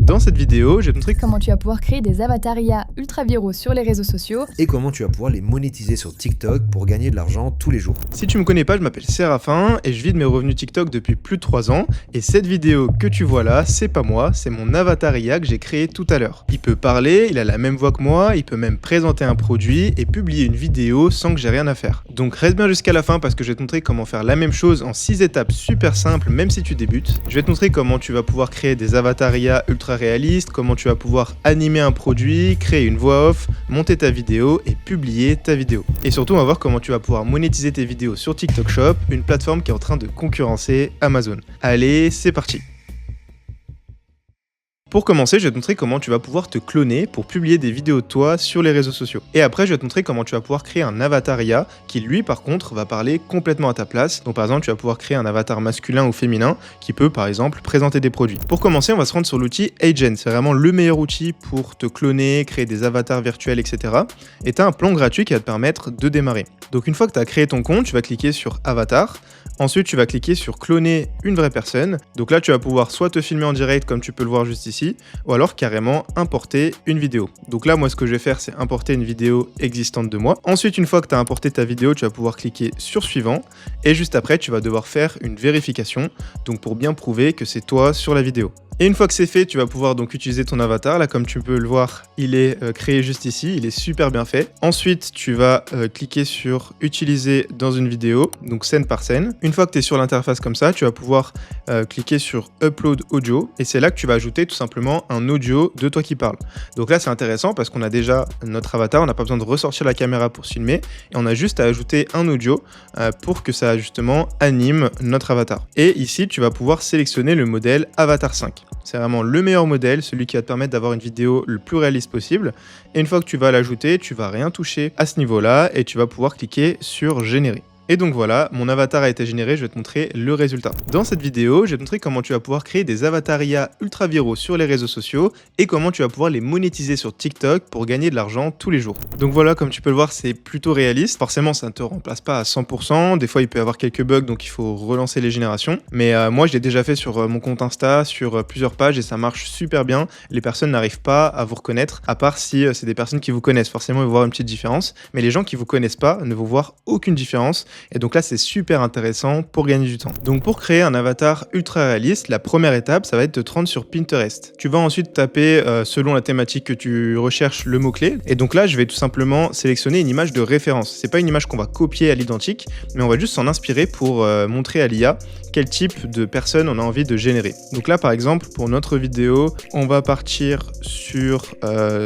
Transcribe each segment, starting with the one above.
Dans cette vidéo, je vais te montrer comment tu vas pouvoir créer des avatars IA ultra viraux sur les réseaux sociaux et comment tu vas pouvoir les monétiser sur TikTok pour gagner de l'argent tous les jours. Si tu me connais pas, je m'appelle Séraphin et je vis de mes revenus TikTok depuis plus de 3 ans. Et cette vidéo que tu vois là, c'est pas moi, c'est mon avatar IA que j'ai créé tout à l'heure. Il peut parler, il a la même voix que moi, il peut même présenter un produit et publier une vidéo sans que j'ai rien à faire. Donc reste bien jusqu'à la fin parce que je vais te montrer comment faire la même chose en 6 étapes super simples même si tu débutes. Je vais te montrer comment tu vas pouvoir créer des avatars IA ultra réalistes, comment tu vas pouvoir animer un produit, créer une voix off, monter ta vidéo et publier ta vidéo. Et surtout, on va voir comment tu vas pouvoir monétiser tes vidéos sur TikTok Shop, une plateforme qui est en train de concurrencer Amazon. Allez, c'est parti! Pour commencer, je vais te montrer comment tu vas pouvoir te cloner pour publier des vidéos de toi sur les réseaux sociaux. Et après, je vais te montrer comment tu vas pouvoir créer un avatar IA qui, lui, par contre, va parler complètement à ta place. Donc, par exemple, tu vas pouvoir créer un avatar masculin ou féminin qui peut, par exemple, présenter des produits. Pour commencer, on va se rendre sur l'outil Agent. C'est vraiment le meilleur outil pour te cloner, créer des avatars virtuels, etc. Et tu as un plan gratuit qui va te permettre de démarrer. Donc, une fois que tu as créé ton compte, tu vas cliquer sur Avatar. Ensuite, tu vas cliquer sur cloner une vraie personne. Donc là, tu vas pouvoir soit te filmer en direct comme tu peux le voir juste ici, ou alors carrément importer une vidéo. Donc là, moi, ce que je vais faire, c'est importer une vidéo existante de moi. Ensuite, une fois que tu as importé ta vidéo, tu vas pouvoir cliquer sur suivant. Et juste après, tu vas devoir faire une vérification, donc pour bien prouver que c'est toi sur la vidéo. Et une fois que c'est fait, tu vas pouvoir donc utiliser ton avatar. Là, comme tu peux le voir, il est créé juste ici. Il est super bien fait. Ensuite, tu vas cliquer sur utiliser dans une vidéo, donc scène par scène. Une fois que tu es sur l'interface comme ça, tu vas pouvoir cliquer sur upload audio. Et c'est là que tu vas ajouter tout simplement un audio de toi qui parle. Donc là, c'est intéressant parce qu'on a déjà notre avatar. On n'a pas besoin de ressortir la caméra pour se filmer. Et on a juste à ajouter un audio pour que ça justement anime notre avatar. Et ici, tu vas pouvoir sélectionner le modèle Avatar 5. C'est vraiment le meilleur modèle, celui qui va te permettre d'avoir une vidéo le plus réaliste possible. Et une fois que tu vas l'ajouter, tu vas rien toucher à ce niveau-là et tu vas pouvoir cliquer sur générer. Et donc voilà, mon avatar a été généré, je vais te montrer le résultat. Dans cette vidéo, je vais te montrer comment tu vas pouvoir créer des avatars IA ultra viraux sur les réseaux sociaux et comment tu vas pouvoir les monétiser sur TikTok pour gagner de l'argent tous les jours. Donc voilà, comme tu peux le voir, c'est plutôt réaliste. Forcément, ça ne te remplace pas à 100%. Des fois, il peut y avoir quelques bugs, donc il faut relancer les générations. Mais moi, je l'ai déjà fait sur mon compte Insta, sur plusieurs pages et ça marche super bien. Les personnes n'arrivent pas à vous reconnaître, à part si c'est des personnes qui vous connaissent. Forcément, ils vont voir une petite différence. Mais les gens qui vous connaissent pas ne vont voir aucune différence. Et donc là, c'est super intéressant pour gagner du temps. Donc pour créer un avatar ultra réaliste, la première étape, ça va être de te rendre sur Pinterest. Tu vas ensuite taper, selon la thématique que tu recherches, le mot-clé. Et donc là, je vais tout simplement sélectionner une image de référence. C'est pas une image qu'on va copier à l'identique, mais on va juste s'en inspirer pour montrer à l'IA quel type de personne on a envie de générer. Donc là, par exemple, pour notre vidéo, on va partir sur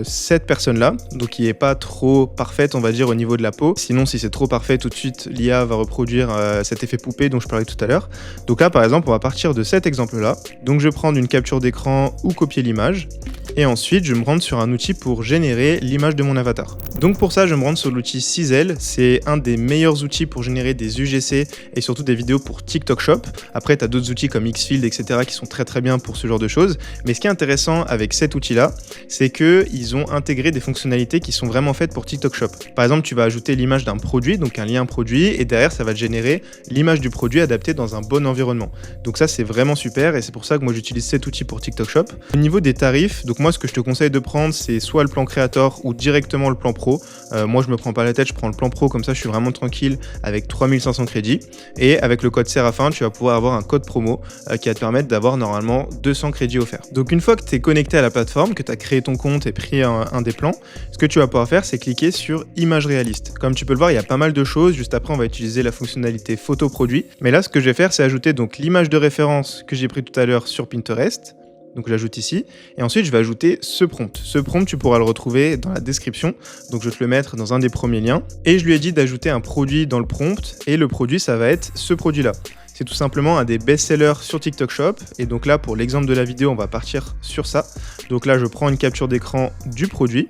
cette personne-là, donc qui est pas trop parfaite, on va dire, au niveau de la peau. Sinon, si c'est trop parfait, tout de suite, l'IA va reproduire cet effet poupée dont je parlais tout à l'heure. Donc là, par exemple, on va partir de cet exemple-là. Donc je vais prendre une capture d'écran ou copier l'image. Et ensuite, je vais me rendre sur un outil pour générer l'image de mon avatar. Donc pour ça, je vais me rendre sur l'outil Cizel. C'est un des meilleurs outils pour générer des UGC et surtout des vidéos pour TikTok Shop. Après, tu as d'autres outils comme Xfield, etc. qui sont très très bien pour ce genre de choses. Mais ce qui est intéressant avec cet outil-là, c'est qu'ils ont intégré des fonctionnalités qui sont vraiment faites pour TikTok Shop. Par exemple, tu vas ajouter l'image d'un produit, donc un lien produit, et derrière, ça va te générer l'image du produit adaptée dans un bon environnement. Donc ça, c'est vraiment super et c'est pour ça que moi, j'utilise cet outil pour TikTok Shop. Au niveau des tarifs, donc moi, ce que je te conseille de prendre, c'est soit le plan Creator ou directement le plan Pro. Moi, je me prends pas la tête, je prends le plan Pro, comme ça, je suis vraiment tranquille avec 3500 crédits. Et avec le code Séraphin, tu vas pouvoir avoir un code promo qui va te permettre d'avoir normalement 200 crédits offerts. Donc une fois que tu es connecté à la plateforme, que tu as créé ton compte et pris un des plans, ce que tu vas pouvoir faire, c'est cliquer sur image réaliste. Comme tu peux le voir, il y a pas mal de choses. Juste après, on va utiliser la fonctionnalité photo produit. Mais là, ce que je vais faire, c'est ajouter donc l'image de référence que j'ai pris tout à l'heure sur Pinterest. Donc j'ajoute ici, et ensuite je vais ajouter ce prompt. Ce prompt, tu pourras le retrouver dans la description, donc je vais te le mettre dans un des premiers liens. Et je lui ai dit d'ajouter un produit dans le prompt, et le produit, ça va être ce produit-là. C'est tout simplement un des best-sellers sur TikTok Shop, et donc là, pour l'exemple de la vidéo, on va partir sur ça. Donc là, je prends une capture d'écran du produit,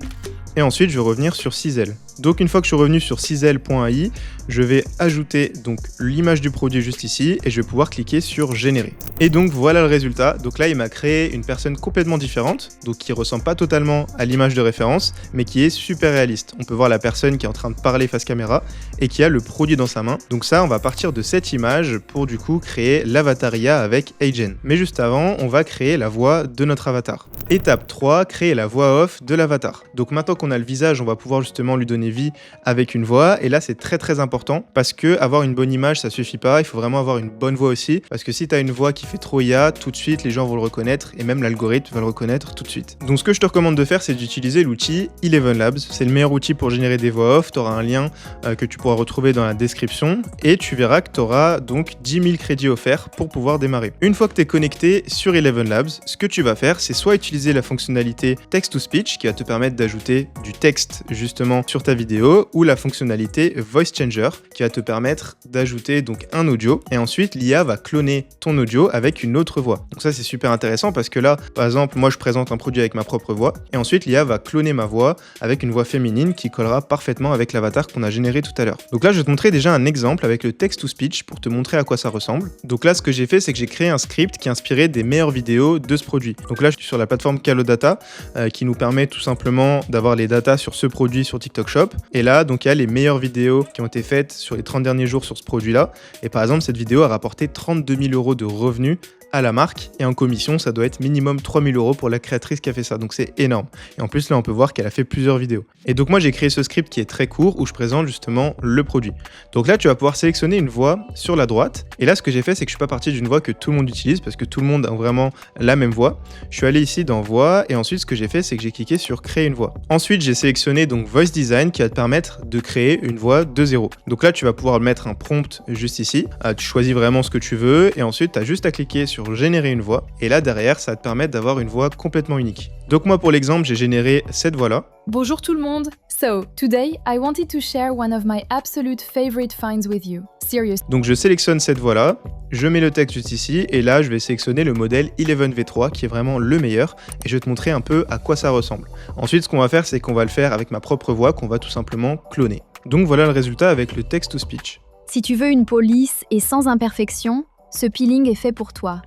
et ensuite je vais revenir sur Cizel. Donc une fois que je suis revenu sur Sizzle.ai, je vais ajouter donc l'image du produit juste ici et je vais pouvoir cliquer sur générer. Et donc voilà le résultat. Donc là il m'a créé une personne complètement différente, donc qui ressemble pas totalement à l'image de référence, mais qui est super réaliste. On peut voir la personne qui est en train de parler face caméra et qui a le produit dans sa main. Donc ça, on va partir de cette image pour du coup créer l'avatar IA avec Agent. Mais juste avant, on va créer la voix de notre avatar. Étape 3, créer la voix off de l'avatar. Donc maintenant qu'on a le visage, on va pouvoir justement lui donner vie avec une voix. Et là, c'est très important parce que avoir une bonne image, ça suffit pas. Il faut vraiment avoir une bonne voix aussi. Parce que si tu as une voix qui fait trop IA, tout de suite, les gens vont le reconnaître et même l'algorithme va le reconnaître tout de suite. Donc ce que je te recommande de faire, c'est d'utiliser l'outil Eleven Labs. C'est le meilleur outil pour générer des voix off. Tu auras un lien que tu pourras retrouver dans la description et tu verras que tu auras donc 10 000 crédits offerts pour pouvoir démarrer. Une fois que tu es connecté sur Eleven Labs, ce que tu vas faire, c'est soit utiliser la fonctionnalité Text-to-Speech qui va te permettre d'ajouter du texte justement sur ta vidéo ou la fonctionnalité Voice Changer qui va te permettre d'ajouter donc un audio et ensuite l'IA va cloner ton audio avec une autre voix. Donc ça c'est super intéressant parce que là, par exemple, moi je présente un produit avec ma propre voix et ensuite l'IA va cloner ma voix avec une voix féminine qui collera parfaitement avec l'avatar qu'on a généré tout à l'heure. Donc là je vais te montrer déjà un exemple avec le Text-to-Speech pour te montrer à quoi ça ressemble. Donc là ce que j'ai fait, c'est que j'ai créé un script qui est inspiré des meilleures vidéos de ce produit. Donc là je suis sur la plateforme Calodata qui nous permet tout simplement d'avoir les datas sur ce produit sur TikTok Shop. Et là donc il y a les meilleures vidéos qui ont été faites sur les 30 derniers jours sur ce produit là. Et par exemple cette vidéo a rapporté 32 000 € de revenus à la marque et en commission ça doit être minimum 3 000 € pour la créatrice qui a fait ça, donc c'est énorme. Et en plus là on peut voir qu'elle a fait plusieurs vidéos. Et donc moi j'ai créé ce script qui est très court où je présente justement le produit. Donc là tu vas pouvoir sélectionner une voix sur la droite et là ce que j'ai fait c'est que je suis pas parti d'une voix que tout le monde utilise parce que tout le monde a vraiment la même voix. Je suis allé ici dans voix et ensuite ce que j'ai fait c'est que j'ai cliqué sur créer une voix. Ensuite j'ai sélectionné donc Voice Design qui va te permettre de créer une voix de zéro. Donc là tu vas pouvoir mettre un prompt juste ici, tu choisis vraiment ce que tu veux et ensuite tu as juste à cliquer sur générer une voix et là derrière ça va te permettre d'avoir une voix complètement unique. Donc moi pour l'exemple j'ai généré cette voix là. Bonjour tout le monde. So, today I wanted to share one of my absolute favorite finds with you. Seriously. Donc je sélectionne cette voix là, je mets le texte juste ici et là je vais sélectionner le modèle Eleven V3 qui est vraiment le meilleur et je vais te montrer un peu à quoi ça ressemble. Ensuite ce qu'on va faire c'est qu'on va le faire avec ma propre voix qu'on va tout simplement cloner. Donc voilà le résultat avec le text-to-speech. Si tu veux une peau lisse et sans imperfection, ce peeling est fait pour toi.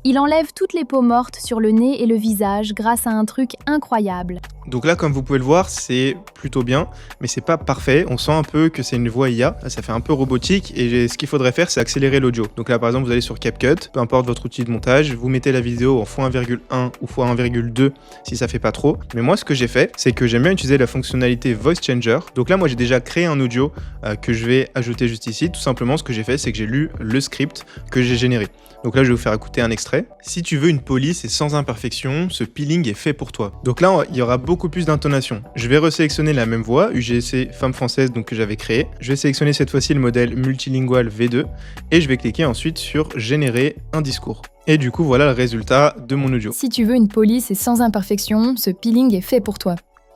Il enlève toutes les peaux mortes sur le nez et le visage grâce à un truc incroyable. Donc là, comme vous pouvez le voir, c'est plutôt bien, mais c'est pas parfait. On sent un peu que c'est une voix IA, ça fait un peu robotique, et ce qu'il faudrait faire, c'est accélérer l'audio. Donc là, par exemple, vous allez sur CapCut, peu importe votre outil de montage, vous mettez la vidéo en x1,1 ou x1,2 si ça fait pas trop. Mais moi, ce que j'ai fait, c'est que j'aime bien utiliser la fonctionnalité Voice Changer. Donc là, moi, j'ai déjà créé un audio que je vais ajouter juste ici. Tout simplement, ce que j'ai fait, c'est que j'ai lu le script que j'ai généré. Donc là, je vais vous faire écouter un extrait. Si tu veux une police et sans imperfection, ce peeling est fait pour toi. Donc là, il y aura beaucoup plus d'intonation. Je vais resélectionner la même voix, UGC femme française donc que j'avais créé. Je vais sélectionner cette fois-ci le modèle multilingual V2 et je vais cliquer ensuite sur générer un discours. Et du coup, voilà le résultat de mon audio. Si tu veux une police et sans imperfection, ce peeling est fait pour toi.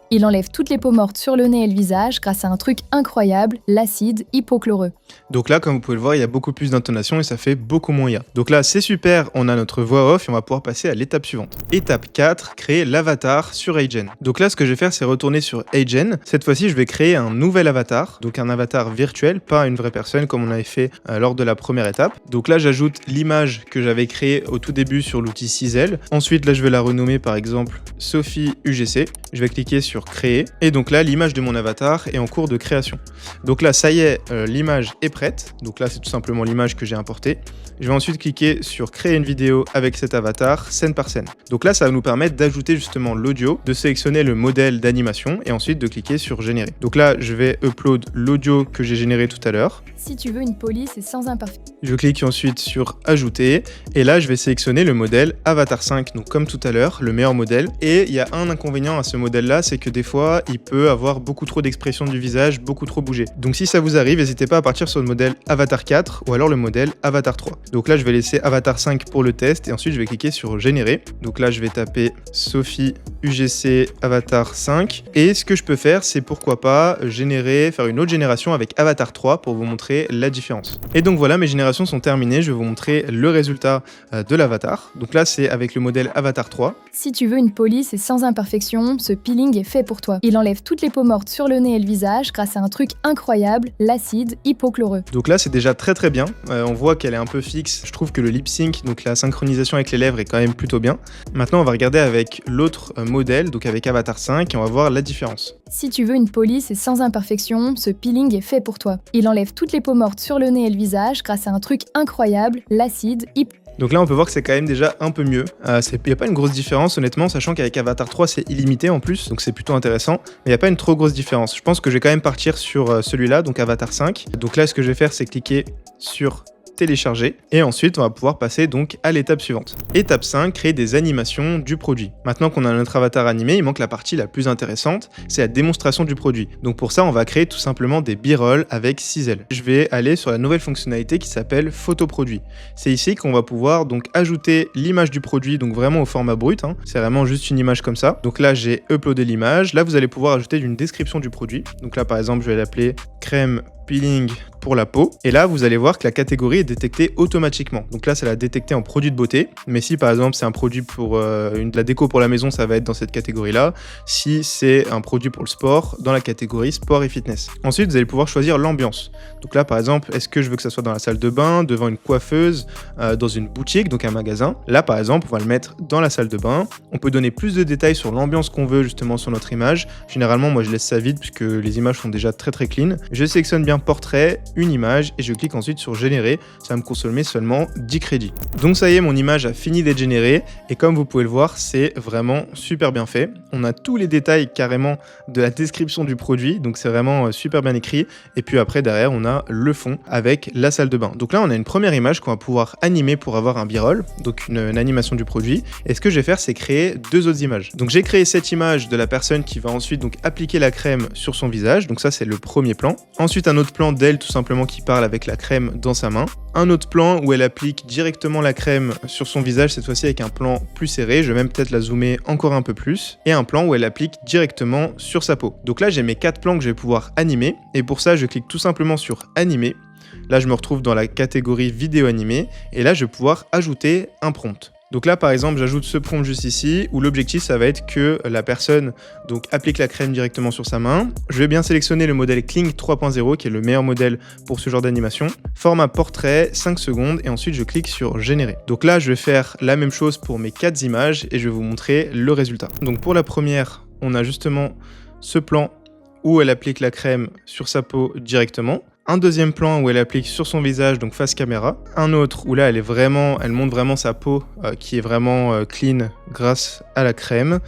Il enlève toutes les peaux mortes sur le nez et le visage grâce à un truc incroyable, l'acide hypochloreux. Donc là, comme vous pouvez le voir, il y a beaucoup plus d'intonation et ça fait beaucoup moins IA. Donc là, c'est super, on a notre voix off et on va pouvoir passer à l'étape suivante. Étape 4, créer l'avatar sur Agent. Donc là, ce que je vais faire, c'est retourner sur Agent. Cette fois-ci, je vais créer un nouvel avatar, donc un avatar virtuel, pas une vraie personne comme on avait fait lors de la première étape. Donc là, j'ajoute l'image que j'avais créée au tout début sur l'outil Sizzle. Ensuite, là, je vais la renommer par exemple Sophie UGC. Je vais cliquer sur créer et donc là l'image de mon avatar est en cours de création. Donc là ça y est, l'image est prête. Donc là c'est tout simplement l'image que j'ai importée. Je vais ensuite cliquer sur créer une vidéo avec cet avatar scène par scène. Donc là ça va nous permettre d'ajouter justement l'audio, de sélectionner le modèle d'animation et ensuite de cliquer sur générer. Donc là je vais upload l'audio que j'ai généré tout à l'heure. Si tu veux une police et sans imperfection. Je clique ensuite sur ajouter et là je vais sélectionner le modèle Avatar 5, donc comme tout à l'heure, le meilleur modèle. Et il y a un inconvénient à ce modèle là, c'est que des fois il peut avoir beaucoup trop d'expression du visage, beaucoup trop bouger. Donc si ça vous arrive, n'hésitez pas à partir sur le modèle Avatar 4 ou alors le modèle Avatar 3. Donc là je vais laisser Avatar 5 pour le test et ensuite je vais cliquer sur générer. Donc là je vais taper Sophie UGC Avatar 5 et ce que je peux faire c'est pourquoi pas faire une autre génération avec Avatar 3 pour vous montrer la différence. Et donc voilà, mes générations sont terminées, je vais vous montrer le résultat de l'avatar. Donc là c'est avec le modèle Avatar 3. Si tu veux une police et sans imperfection, ce peeling est fait fait pour toi. Il enlève toutes les peaux mortes sur le nez et le visage grâce à un truc incroyable, l'acide hypochloreux. Donc là, c'est déjà très bien. On voit qu'elle est un peu fixe. Je trouve que le lip sync, donc la synchronisation avec les lèvres, est quand même plutôt bien. Maintenant, on va regarder avec l'autre modèle, donc avec Avatar 5, et on va voir la différence. Si tu veux une police et sans imperfection, ce peeling est fait pour toi. Il enlève toutes les peaux mortes sur le nez et le visage grâce à un truc incroyable, l'acide hypochloreux. Donc là, on peut voir que c'est quand même déjà un peu mieux. Il n'y a pas une grosse différence, honnêtement, sachant qu'avec Avatar 3, c'est illimité en plus, donc c'est plutôt intéressant. Mais il n'y a pas une trop grosse différence. Je pense que je vais quand même partir sur celui-là, donc Avatar 5. Donc là, ce que je vais faire, c'est cliquer sur télécharger et ensuite on va pouvoir passer donc à l'étape suivante. Étape 5, créer des animations du produit. Maintenant qu'on a notre avatar animé, il manque la partie la plus intéressante, c'est la démonstration du produit. Donc pour ça, on va créer tout simplement des b-rolls avec Sizzle. Je vais aller sur la nouvelle fonctionnalité qui s'appelle photo produit. C'est ici qu'on va pouvoir donc ajouter l'image du produit, donc vraiment au format brut, c'est vraiment juste une image comme ça. Donc là, j'ai uploadé l'image. Là, vous allez pouvoir ajouter une description du produit. Donc là, par exemple, je vais l'appeler crème peeling pour la peau. Et là, vous allez voir que la catégorie est détectée automatiquement. Donc là, ça l'a détecté en produit de beauté. Mais si par exemple, c'est un produit pour de la déco pour la maison, ça va être dans cette catégorie-là. Si c'est un produit pour le sport, dans la catégorie sport et fitness. Ensuite, vous allez pouvoir choisir l'ambiance. Donc là, par exemple, est-ce que je veux que ça soit dans la salle de bain, devant une coiffeuse, dans une boutique, donc un magasin. Là, par exemple, on va le mettre dans la salle de bain. On peut donner plus de détails sur l'ambiance qu'on veut justement sur notre image. Généralement, moi, je laisse ça vide puisque les images sont déjà très clean. Je sélectionne bien portrait, une image et je clique ensuite sur générer. Ça va me consommer seulement 10 crédits. Donc ça y est, mon image a fini d'être générée et comme vous pouvez le voir, c'est vraiment super bien fait. On a tous les détails carrément de la description du produit, donc c'est vraiment super bien écrit. Et puis après, derrière, on a le fond avec la salle de bain. Donc là, on a une première image qu'on va pouvoir animer pour avoir un b-roll, donc une animation du produit. Et ce que je vais faire, c'est créer deux autres images. Donc j'ai créé cette image de la personne qui va ensuite donc appliquer la crème sur son visage. Donc ça, c'est le premier plan. Ensuite, un autre plan d'elle tout simplement qui parle avec la crème dans sa main. Un autre plan où elle applique directement la crème sur son visage, cette fois-ci avec un plan plus serré. Je vais même peut-être la zoomer encore un peu plus. Et un plan où elle applique directement sur sa peau. Donc là, j'ai mes 4 plans que je vais pouvoir animer. Et pour ça, je clique tout simplement sur animer. Là, je me retrouve dans la catégorie vidéo animée. Et là, je vais pouvoir ajouter un prompt. Donc là, par exemple, j'ajoute ce prompt juste ici, où l'objectif, ça va être que la personne donc, applique la crème directement sur sa main. Je vais bien sélectionner le modèle Kling 3.0, qui est le meilleur modèle pour ce genre d'animation. Format portrait, 5 secondes, et ensuite, je clique sur générer. Donc là, je vais faire la même chose pour mes 4 images, et je vais vous montrer le résultat. Donc pour la première, on a justement ce plan où elle applique la crème sur sa peau directement. Un deuxième plan où elle applique sur son visage, donc face caméra. Un autre où là, elle montre vraiment sa peau qui est vraiment clean grâce à la crème.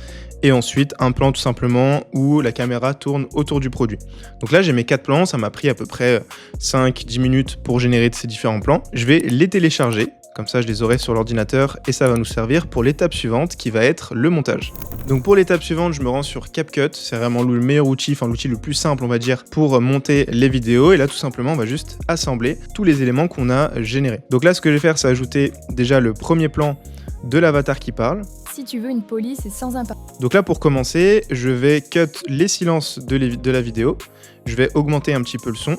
Et ensuite, un plan tout simplement où la caméra tourne autour du produit. Donc là, j'ai mes 4 plans. Ça m'a pris à peu près 5-10 minutes pour générer ces différents plans. Je vais les télécharger. Comme ça, je les aurai sur l'ordinateur et ça va nous servir pour l'étape suivante qui va être le montage. Donc pour l'étape suivante, je me rends sur CapCut. C'est vraiment le meilleur outil, enfin l'outil le plus simple, on va dire, pour monter les vidéos. Et là, tout simplement, on va juste assembler tous les éléments qu'on a générés. Donc là, ce que je vais faire, c'est ajouter déjà le premier plan de l'avatar qui parle. Si tu veux une police et sans impact. Donc là, pour commencer, je vais cut les silences de la vidéo. Je vais augmenter un petit peu le son.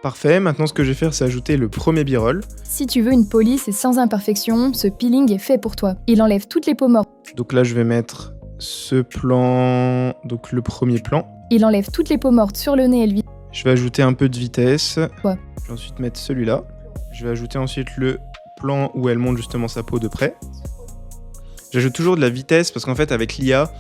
Parfait, maintenant ce que je vais faire, c'est ajouter le premier b-roll. Si tu veux une police et sans imperfection, ce peeling est fait pour toi. Il enlève toutes les peaux mortes. Donc là, je vais mettre ce plan, donc le premier plan. Il enlève toutes les peaux mortes sur le nez et le visage. Je vais ajouter un peu de vitesse. Ouais. Je vais ensuite mettre celui-là. Je vais ajouter ensuite le plan où elle monte justement sa peau de près. J'ajoute toujours de la vitesse parce qu'en fait avec l'IA,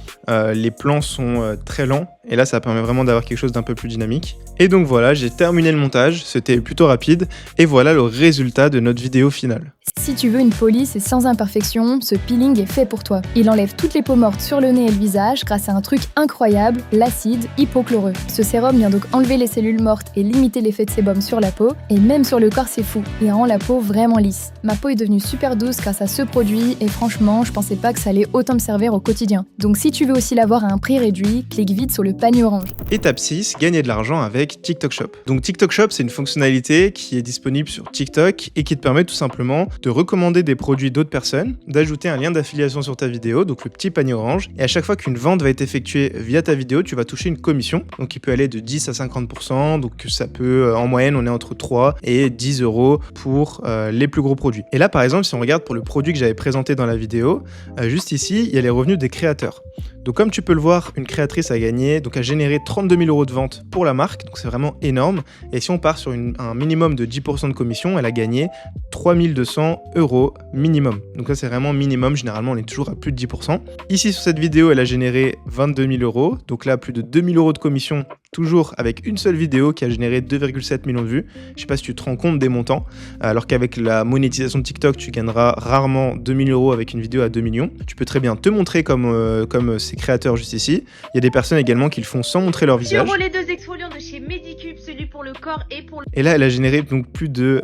les plans sont très lents et là ça permet vraiment d'avoir quelque chose d'un peu plus dynamique. Et donc voilà, j'ai terminé le montage, c'était plutôt rapide et voilà le résultat de notre vidéo finale. Si tu veux une police et sans imperfection, ce peeling est fait pour toi. Il enlève toutes les peaux mortes sur le nez et le visage grâce à un truc incroyable, l'acide hypochloreux. Ce sérum vient donc enlever les cellules mortes et limiter l'effet de sébum sur la peau, et même sur le corps c'est fou, il rend la peau vraiment lisse. Ma peau est devenue super douce grâce à ce produit et franchement, je pensais pas que ça allait autant me servir au quotidien. Donc si tu veux aussi l'avoir à un prix réduit, clique vite sur le panier orange. Étape 6, gagner de l'argent avec TikTok Shop. Donc TikTok Shop, c'est une fonctionnalité qui est disponible sur TikTok et qui te permet tout simplement de recommander des produits d'autres personnes, d'ajouter un lien d'affiliation sur ta vidéo, donc le petit panier orange, et à chaque fois qu'une vente va être effectuée via ta vidéo, tu vas toucher une commission, donc qui peut aller de 10 à 50%, donc ça peut, en moyenne, on est entre 3 et 10 euros pour les plus gros produits. Et là, par exemple, si on regarde pour le produit que j'avais présenté dans la vidéo, juste ici, il y a les revenus des créateurs. Donc comme tu peux le voir, une créatrice a gagné, donc a généré 32 000 € de vente pour la marque, donc c'est vraiment énorme. Et si on part sur un minimum de 10% de commission, elle a gagné 3 200 € minimum. Donc ça c'est vraiment minimum, généralement on est toujours à plus de 10%. Ici sur cette vidéo, elle a généré 22 000 €, donc là plus de 2 000 € de commission, toujours avec une seule vidéo qui a généré 2,7 millions de vues. Je sais pas si tu te rends compte des montants, alors qu'avec la monétisation de TikTok, tu gagneras rarement 2 000 € avec une vidéo à 2 millions. Tu peux très bien te montrer comme ces créateurs juste ici. Il y a des personnes également qui le font sans montrer leur visage. Sur les 2 exfoliants de chez Medicube, celui pour le corps et pour le... Et là, elle a généré donc plus de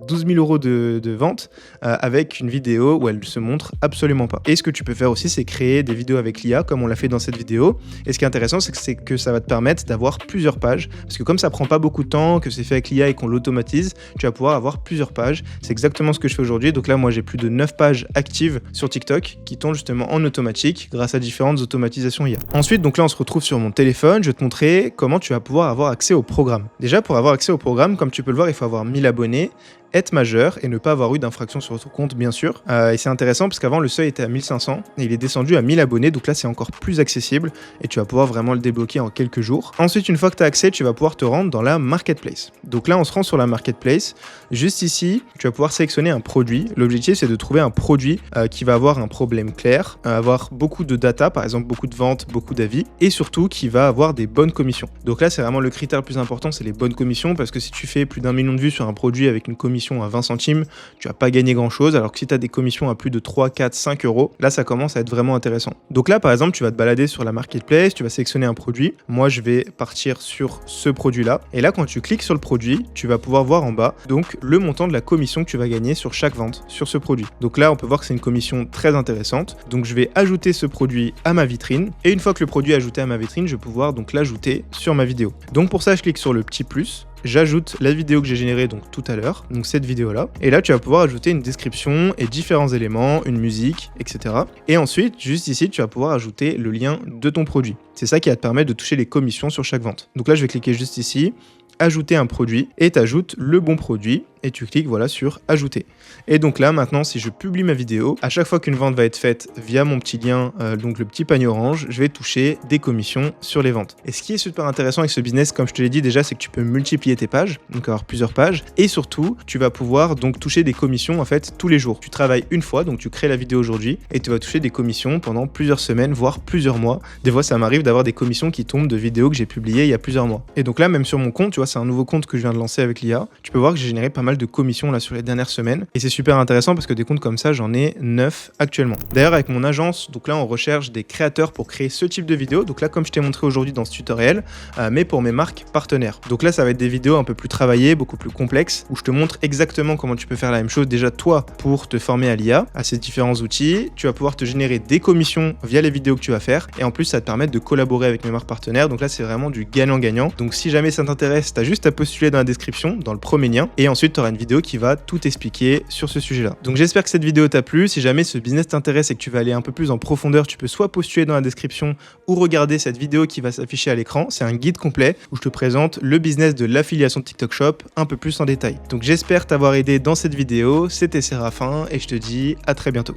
12 000 € de vente avec une vidéo où elle ne se montre absolument pas. Et ce que tu peux faire aussi, c'est créer des vidéos avec l'IA, comme on l'a fait dans cette vidéo. Et ce qui est intéressant, c'est que ça va te permettre d'avoir plusieurs pages. Parce que comme ça prend pas beaucoup de temps, que c'est fait avec l'IA et qu'on l'automatise, tu vas pouvoir avoir plusieurs pages. C'est exactement ce que je fais aujourd'hui. Donc là, moi, j'ai plus de 9 pages actives sur TikTok qui tournent justement en automatique grâce à différentes automatisations IA. Ensuite, donc là, on se retrouve sur mon téléphone. Je vais te montrer comment tu vas pouvoir avoir accès au programme. Déjà, pour avoir accès au programme, comme tu peux le voir, il faut avoir 1000 abonnés, être majeur et ne pas avoir eu d'infraction sur ton compte, bien sûr. Et c'est intéressant parce qu'avant, le seuil était à 1500 et il est descendu à 1000 abonnés. Donc là, c'est encore plus accessible et tu vas pouvoir vraiment le débloquer en quelques jours. Ensuite, une fois que tu as accès, tu vas pouvoir te rendre dans la marketplace. Donc là, on se rend sur la marketplace. Juste ici, tu vas pouvoir sélectionner un produit. L'objectif, c'est de trouver un produit qui va avoir un problème clair, avoir beaucoup de data, par exemple beaucoup de ventes, beaucoup d'avis, et surtout qui va avoir des bonnes commissions. Donc là, c'est vraiment le critère le plus important, c'est les bonnes commissions, parce que si tu fais plus d'1 million de vues sur un produit avec une commission à 20 centimes, tu vas pas gagner grand chose, alors que si tu as des commissions à plus de 3, 4, 5 €, là ça commence à être vraiment intéressant. Donc là par exemple, tu vas te balader sur la marketplace, tu vas sélectionner un produit. Moi je vais partir sur ce produit là, et là quand tu cliques sur le produit, tu vas pouvoir voir en bas donc le montant de la commission que tu vas gagner sur chaque vente sur ce produit. Donc là on peut voir que c'est une commission très intéressante. Donc je vais ajouter ce produit à ma vitrine, et une fois que le produit est ajouté à ma vitrine, je vais pouvoir donc l'ajouter sur ma vidéo. Donc pour ça je clique sur le petit plus. J'ajoute la vidéo que j'ai générée donc tout à l'heure, donc cette vidéo là, et là tu vas pouvoir ajouter une description et différents éléments, une musique, etc. Et ensuite, juste ici, tu vas pouvoir ajouter le lien de ton produit. C'est ça qui va te permettre de toucher les commissions sur chaque vente. Donc là je vais cliquer juste ici, ajouter un produit, et tu ajoutes le bon produit, et tu cliques voilà sur ajouter. Et donc là maintenant, si je publie ma vidéo, à chaque fois qu'une vente va être faite via mon petit lien, donc le petit panier orange, je vais toucher des commissions sur les ventes. Et ce qui est super intéressant avec ce business, comme je te l'ai dit déjà, c'est que tu peux multiplier tes pages, donc avoir plusieurs pages, et surtout tu vas pouvoir donc toucher des commissions en fait tous les jours. Tu travailles une fois, donc tu crées la vidéo aujourd'hui, et tu vas toucher des commissions pendant plusieurs semaines, voire plusieurs mois. Des fois ça m'arrive d'avoir des commissions qui tombent de vidéos que j'ai publiées il y a plusieurs mois. Et donc là, même sur mon compte, tu vois, c'est un nouveau compte que je viens de lancer avec l'IA, tu peux voir que j'ai généré pas mal de commissions là sur les dernières semaines, et c'est super intéressant parce que des comptes comme ça, j'en ai 9 actuellement. D'ailleurs avec mon agence, donc là on recherche des créateurs pour créer ce type de vidéo, donc là comme je t'ai montré aujourd'hui dans ce tutoriel, mais pour mes marques partenaires. Donc là ça va être des vidéos un peu plus travaillées, beaucoup plus complexes, où je te montre exactement comment tu peux faire la même chose déjà toi pour te former à l'IA, à ces différents outils. Tu vas pouvoir te générer des commissions via les vidéos que tu vas faire, et en plus ça va te permettre de collaborer avec mes marques partenaires. Donc là c'est vraiment du gagnant-gagnant. Donc si jamais ça t'intéresse, t'as juste à postuler dans la description, dans le premier lien, et ensuite tu auras une vidéo qui va tout expliquer sur ce sujet-là. Donc j'espère que cette vidéo t'a plu. Si jamais ce business t'intéresse et que tu vas aller un peu plus en profondeur, tu peux soit postuler dans la description ou regarder cette vidéo qui va s'afficher à l'écran. C'est un guide complet où je te présente le business de l'affiliation de TikTok Shop un peu plus en détail. Donc j'espère t'avoir aidé dans cette vidéo. C'était Séraphin et je te dis à très bientôt.